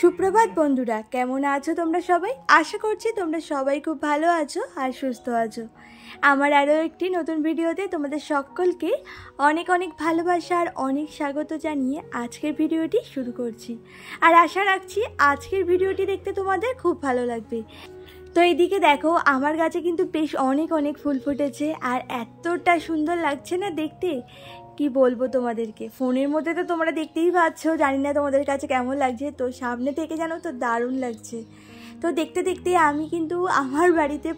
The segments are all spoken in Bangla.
সুপ্রভাত বন্ধুরা, কেমন আছো তোমরা সবাই? আশা করছি তোমরা সবাই খুব ভালো আছো আর সুস্থ আছো। আমার আরও একটি নতুন ভিডিওতে তোমাদের সকলকে অনেক অনেক ভালোবাসা আর অনেক স্বাগত জানিয়ে আজকের ভিডিওটি শুরু করছি। আর আশা রাখছি আজকের ভিডিওটি দেখতে তোমাদের খুব ভালো লাগবে। তো এইদিকে দেখো, আমার গাছে কিন্তু বেশ অনেক অনেক ফুল ফুটেছে আর এতটা সুন্দর লাগছে না দেখতে, কি বলবো তোমাদেরকে। ফোনের মধ্যে তো তোমরা দেখতেই পাচ্ছ, জানি না তোমাদের কাছে কেমন লাগছে। তো সামনে থেকে জানো তো দারুণ লাগছে। তো দেখতে দেখতে আমি কিন্তু আমার বাড়িতে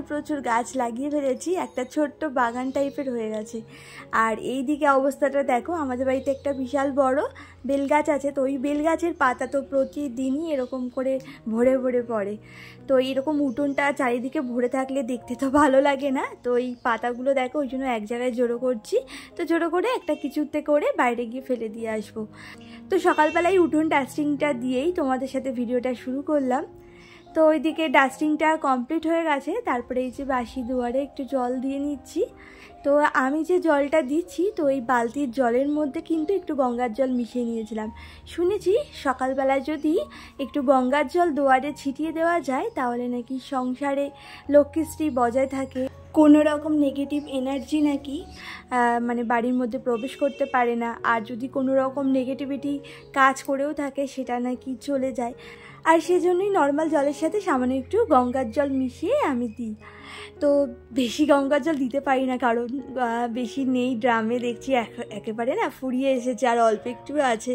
প্রচুর গাছ লাগিয়ে ফেলেছি, একটা ছোট্ট বাগান টাইপের হয়ে গেছে। আর এই দিকে অবস্থাটা দেখো, আমাদের বাড়িতে একটা বিশাল বড় বেলগাছ আছে। তো ওই বেলগাছের পাতা তো প্রতিদিনই এরকম করে ভরে ভরে পড়ে। তো এইরকম উঠোনটা চারিদিকে ভরে থাকলে দেখতে তো ভালো লাগে না। তো এই পাতাগুলো দেখো, ওই জন্য এক জায়গায় জড়ো করছি। তো জড়ো করে একটা কিছুতে করে বাইরে গিয়ে ফেলে দিয়ে আসবো। তো সকালবেলায় উঠোন ডাস্টিংটা দিয়েই তোমাদের সাথে ভিডিওটা শুরু করলাম। তো ওইদিকে ডাস্টিংটা কমপ্লিট হয়ে গেছে। তারপরে এই যে বাসি দুয়ারে একটু জল দিয়ে নিচ্ছি। তো আমি যে জলটা দিচ্ছি, তো এই বালতির জলের মধ্যে কিন্তু একটু গঙ্গার জল মিশিয়ে নিয়েছিলাম। শুনেছি সকালবেলায় যদি একটু গঙ্গার জল দুয়ারে ছিটিয়ে দেওয়া যায় তাহলে নাকি সংসারে লক্ষ্মীশ্রী বজায় থাকে, কোনো রকম নেগেটিভ এনার্জি নাকি মানে বাড়ির মধ্যে প্রবেশ করতে পারে না। আর যদি কোনো রকম নেগেটিভিটি কাজ করেও থাকে সেটা নাকি চলে যায়। আর সেজন্যই নর্মাল জলের সাথে সামান্য একটু গঙ্গার জল মিশিয়ে আমি দিই। তো বেশি গঙ্গার জল দিতে পারি না, কারণ বেশি নেই ড্রামে, দেখছি একেবারে না ফুরিয়ে এসেছে আর অল্প একটু আছে।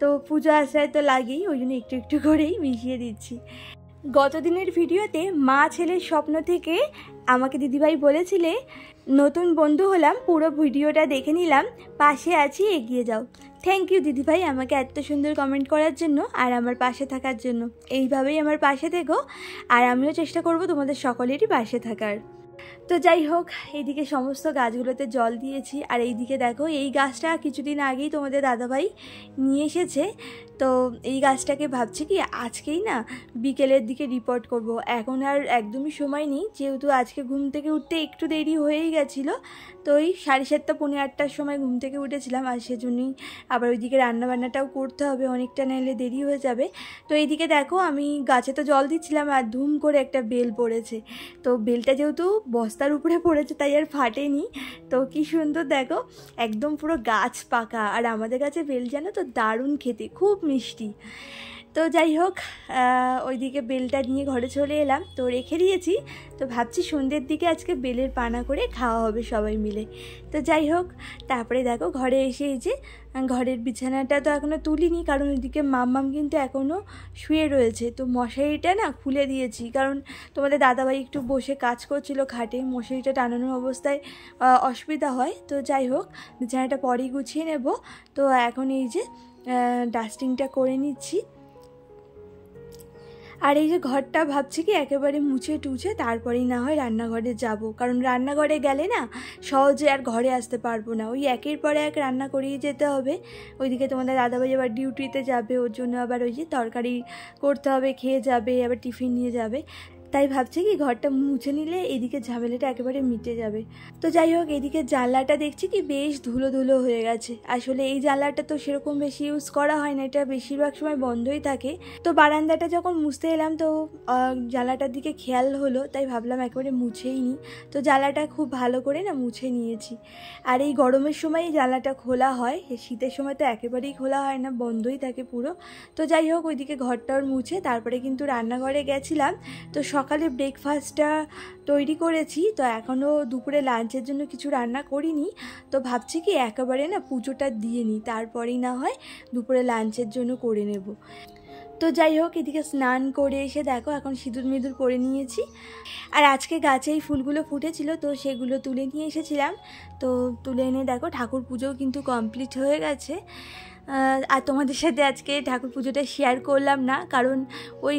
তো পুজো আসায় তো লাগেই, ওই জন্য একটু একটু করেই মিশিয়ে দিচ্ছি। গত দিনের ভিডিওতে মা ছেলের স্বপ্ন থেকে আমাকে দিদিভাই বলেছিলে নতুন বন্ধু হলাম, পুরো ভিডিওটা দেখে নিলাম, পাশে আছি এগিয়ে যাও। থ্যাংক ইউ দিদিভাই আমাকে এত সুন্দর কমেন্ট করার জন্য আর আমার পাশে থাকার জন্য। এইভাবেই আমার পাশে থেকো, আর আমিও চেষ্টা করব তোমাদের সকলেরই পাশে থাকার। তো যাই হোক, এইদিকে সমস্ত গাছগুলোতে জল দিয়েছি। আর এইদিকে দেখো, এই গাছটা কিছুদিন আগেই তোমাদের দাদাভাই নিয়ে এসেছে। তো এই গাছটাকে ভাবছি কি আজকেই না বিকেলের দিকে রিপোর্ট করব। এখন আর একদমই সময় নেই, যেহেতু আজকে ঘুম থেকে উঠতে একটু দেরি হয়েই গেছিলো। তো ওই 7:30 পৌনে 8টার সময় ঘুম থেকে উঠেছিলাম, আর সেজন্যই আবার ওইদিকে রান্নাবান্নাটাও করতে হবে, অনেকটা নাইলে দেরি হয়ে যাবে। তো এইদিকে দেখো, আমি গাছে তো জল দিচ্ছিলাম আর ধুম করে একটা বেল পড়েছে। তো বেলটা যেহেতু বস্তার উপরে পড়েছে তাই আর ফাটেনি। তো কি সুন্দর দেখো, একদম পুরো গাছ পাকা। আর আমাদের কাছে বেল জানো তো দারুণ খেতে, খুব মিষ্টি। তো যাই হোক, ওইদিকে বেলটা নিয়ে ঘরে চলে এলাম, তো রেখে দিয়েছি। তো ভাবছি সন্ধ্যের দিকে আজকে বেলের পানা করে খাওয়া হবে সবাই মিলে। তো যাই হোক, তারপরে দেখো ঘরে এসে এই যে ঘরের বিছানাটা তো এখনও তুলিনি, কারণ ওইদিকে মাম্মাম কিন্তু এখনও শুয়ে রয়েছে। তো মশারিটা না খুলে দিয়েছি, কারণ তোমাদের দাদাভাই একটু বসে কাজ করছিল খাটে, মশারিটা টানানোর অবস্থায় অসুবিধা হয়। তো যাই হোক, বিছানাটা পরেই গুছিয়ে নেব। তো এখন এই যে ডাস্টিংটা করে নিচ্ছি। আর এই যে ঘরটা ভাবছি কি একেবারে মুছে টুছে তারপরেই না হয় রান্নাঘরে যাব, কারণ রান্নাঘরে গেলে না সহজে আর ঘরে আসতে পারবো না। ওই একের পরে এক রান্না করিয়ে যেতে হবে। ওইদিকে তোমাদের দাদাভাই আবার ডিউটিতে যাবে, ওর জন্য আবার ওই যে তরকারি করতে হবে, খেয়ে যাবে, আবার টিফিন নিয়ে যাবে। তাই ভাবছি কি ঘরটা মুছে নিলে এদিকে ঝামেলাটা একেবারে মিটে যাবে। তো যাই হোক, এদিকে জানলাটা দেখছি কি বেশ ধুলো ধুলো হয়ে গেছে। আসলে এই জানলাটা তো সেরকম বেশি ইউজ করা হয় না, এটা বেশিরভাগ সময় বন্ধই থাকে। তো বারান্দাটা যখন মুছতে এলাম তো জানলাটার দিকে খেয়াল হলো, তাই ভাবলাম একেবারে মুছেই নিই। তো জানলাটা খুব ভালো করে না মুছে নিয়েছি। আর এই গরমের সময় জানলাটা খোলা হয়, শীতের সময় তো একেবারেই খোলা হয় না, বন্ধই থাকে পুরো। তো যাই হোক, ওইদিকে ঘরটার মুছে তারপরে কিন্তু রান্নাঘরে গেছিলাম। তো সকালে ব্রেকফাস্টটা তৈরি করেছি, তো এখনও দুপুরে লাঞ্চের জন্য কিছু রান্না করিনি। তো ভাবছি কি একেবারে না পুজোটা দিয়ে নিই, তারপরেই না হয় দুপুরে লাঞ্চের জন্য করে নেব। তো যাই হোক, এদিকে স্নান করে এসে দেখো এখন সিঁদুর মিঁদুর পরে নিয়েছি। আর আজকে গাছে এই ফুলগুলো ফুটেছিল, তো সেগুলো তুলে নিয়ে এসেছিলাম। তো তুলে এনে দেখো ঠাকুর পুজোও কিন্তু কমপ্লিট হয়ে গেছে। আর তোমাদের সাথে আজকে ঠাকুর পুজোটা শেয়ার করলাম না, কারণ ওই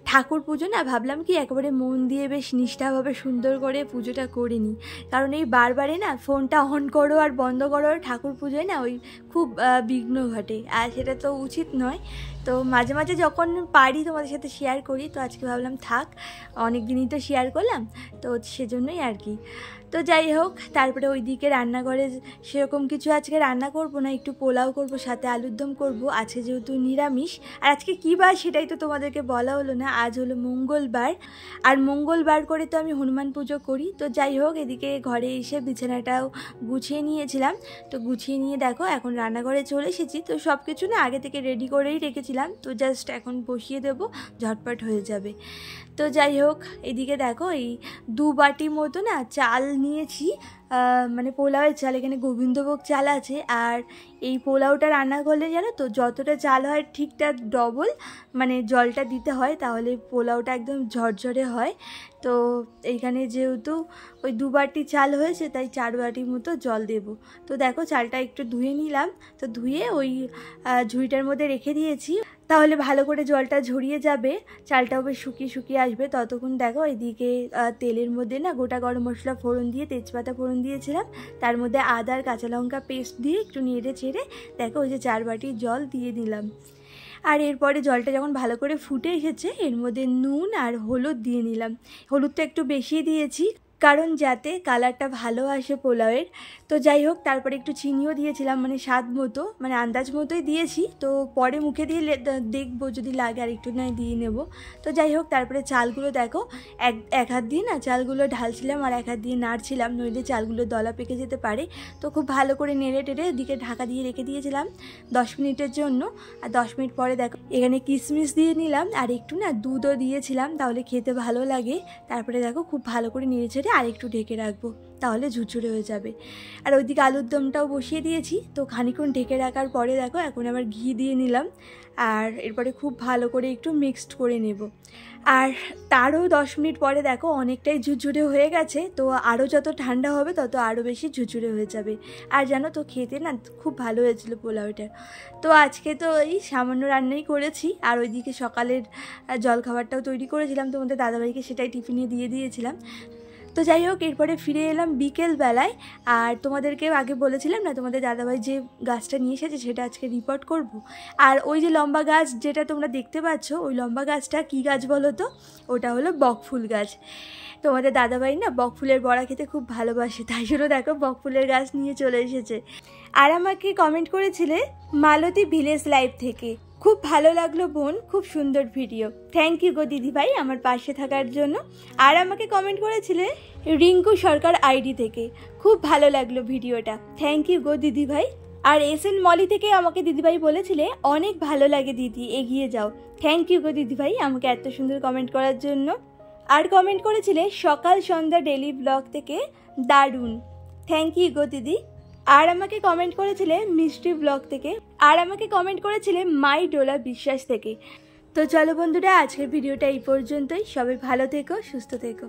ঠাকুর পুজো না ভাবলাম কি একেবারে মন দিয়ে বেশ নিষ্ঠাভাবে সুন্দর করে পুজোটা করে নিই। কারণ এই বারবারে না ফোনটা অন করো আর বন্ধ করো ঠাকুর পুজোয় না ওই খুব বিঘ্ন ঘটে, আর সেটা তো উচিত নয়। তো মাঝে মাঝে যখন পারি তোমাদের সাথে শেয়ার করি। তো আজকে ভাবলাম থাক, অনেক দিনই তো শেয়ার করলাম, তো সেজন্যই আর কি। তো যাই হোক, তারপরে ওইদিকে রান্নাঘরে সেরকম কিছু আজকে রান্না করব না, একটু পোলাও করব, সাথে আলুর দম করব। আজকে যেহেতু নিরামিষ, আর আজকে কী বার সেটাই তো তোমাদেরকে বলা হলো না। আজ হলো মঙ্গলবার, আর মঙ্গলবার করে তো আমি হনুমান পুজো করি। তো যাই হোক, এদিকে ঘরে এসে বিছানাটাও গুছিয়ে নিয়েছিলাম। তো গুছিয়ে নিয়ে দেখো এখন রান্নাঘরে চলে এসেছি। তো সব কিছু না আগে থেকে রেডি করেই রেখেছিলাম, তো জাস্ট এখন বসিয়ে দেবো, ঝটপট হয়ে যাবে। তো যাই হোক, এদিকে দেখো এই 2 বাটি মতো না চাল নিয়েছি, মানে পোলাওয়ের চাল। এখানে গোবিন্দভোগ চাল আছে, আর এই পোলাওটা রান্না করলে জানো তো যতটা চাল হয় ঠিকঠাক ডবল মানে জলটা দিতে হয়, তাহলে পোলাওটা একদম ঝরঝরে হয়। তো এইখানে যেহেতু ওই 2 বাটি চাল হয়েছে, তাই 4 বাটি মতো জল দেব। তো দেখো চালটা একটু ধুয়ে নিলাম, তো ধুয়ে ওই ঝুড়িটার মধ্যে রেখে দিয়েছি, তাহলে ভালো করে জলটা ঝরিয়ে যাবে, চালটাও বেশ শুকিয়ে শুকিয়ে আসবে। ততক্ষণ দেখো এদিকে তেলের মধ্যে না গোটা গরম মশলা ফোড়ন দিয়ে তেজপাতা ফোড়ন দিয়েছিলাম, তার মধ্যে আদা আর কাঁচা লঙ্কা পেস্ট দিয়ে একটু নেড়ে ছেড়ে দেখো ওই যে 4 বাটি জল দিয়ে দিলাম। আর এরপরে জলটা যখন ভালো করে ফুটে এসেছে, এর মধ্যে নুন আর হলুদ দিয়ে নিলাম। হলুদটা একটু বেশি দিয়েছি, কারণ যাতে কালারটা ভালো আসে পোলাওয়ের। তো যাই হোক, তারপরে একটু চিনিও দিয়েছিলাম, মানে স্বাদ মতো, মানে আন্দাজ মতোই দিয়েছি। তো পরে মুখে দিয়ে দেখবো যদি লাগে আর একটু নয় দিয়ে নেব। তো যাই হোক, তারপরে চালগুলো দেখো এক হাত দিয়ে না চালগুলো ঢালছিলাম আর এক হাত দিয়ে নাড়ছিলাম, নইলে চালগুলো দলা পেকে যেতে পারে। তো খুব ভালো করে নেড়ে টেড়ে দিকে ঢাকা দিয়ে রেখে দিয়েছিলাম 10 মিনিটের জন্য। আর 10 মিনিট পরে দেখো এখানে কিশমিশ দিয়ে নিলাম, আর একটু না দুধও দিয়েছিলাম, তাহলে খেতে ভালো লাগে। তারপরে দেখো খুব ভালো করে নেড়ে ছেড়ে আর একটু ঢেকে রাখবো, তাহলে ঝুরঝুরে হয়ে যাবে। আর ওইদিকে আলুর দমটাও বসিয়ে দিয়েছি। তো খানিক্ষণ ঢেকে রাখার পরে দেখো এখন আবার ঘি দিয়ে নিলাম, আর এরপরে খুব ভালো করে একটু মিক্সড করে নেব। আর তারও 10 মিনিট পরে দেখো অনেকটাই ঝুরঝুরে হয়ে গেছে। তো আরও যত ঠান্ডা হবে তত আরও বেশি ঝুরঝুরে হয়ে যাবে। আর জানো তো খেতে না খুব ভালো হয়েছিল পোলাওটা। তো আজকে তো এই সামান্য রান্নাই করেছি, আর ওইদিকে সকালের জলখাবারটাও তৈরি করেছিলাম, তোমাদের দাদাভাইকে সেটাই টিফিনে দিয়ে দিয়েছিলাম। তো যাই হোক, এরপরে ফিরে এলাম বিকেলবেলায়। আর তোমাদেরকে আগে বলেছিলাম না তোমাদের দাদাভাই যে গাছটা নিয়ে এসেছে সেটা আজকে রিপোর্ট করব। আর ওই যে লম্বা গাছ যেটা তোমরা দেখতে পাচ্ছ, ওই লম্বা গাছটা কী গাছ বলো তো? ওটা হলো বকফুল গাছ। তোমাদের দাদাভাই না বকফুলের বড়া খেতে খুব ভালোবাসে, তাই জন্য দেখো বকফুলের গাছ নিয়ে চলে এসেছে। আর আমাকে কমেন্ট করেছিলে মালতী ভিলেজ লাইফ থেকে, খুব ভালো লাগলো বোন, খুব সুন্দর ভিডিও। থ্যাংক ইউ গো দিদিভাই আমার পাশে থাকার জন্য। আর আমাকে কমেন্ট করেছিলে রিঙ্কু সরকার আইডি থেকে, খুব ভালো লাগলো ভিডিওটা, থ্যাংক ইউ গো দিদিভাই। আর SN মলি থেকে আমাকে দিদিভাই বলেছিলে অনেক ভালো লাগে দিদি, এগিয়ে যাও। থ্যাংক ইউ গো দিদিভাই আমাকে এত সুন্দর কমেন্ট করার জন্য। আর কমেন্ট করেছিলে সকাল সন্ধ্যা ডেলি ব্লগ থেকে, দারুণ, থ্যাংক ইউ গো দিদি। আর আমাকে কমেন্ট করেছিলে মিষ্টি ব্লগ থেকে, আর আমাকে কমেন্ট করেছিলে মাই ডোলা বিশ্বাস থেকে। তো চলো বন্ধুরা, আজকের ভিডিওটা এই পর্যন্তই। সবাই ভালো থেকো, সুস্থ থেকো।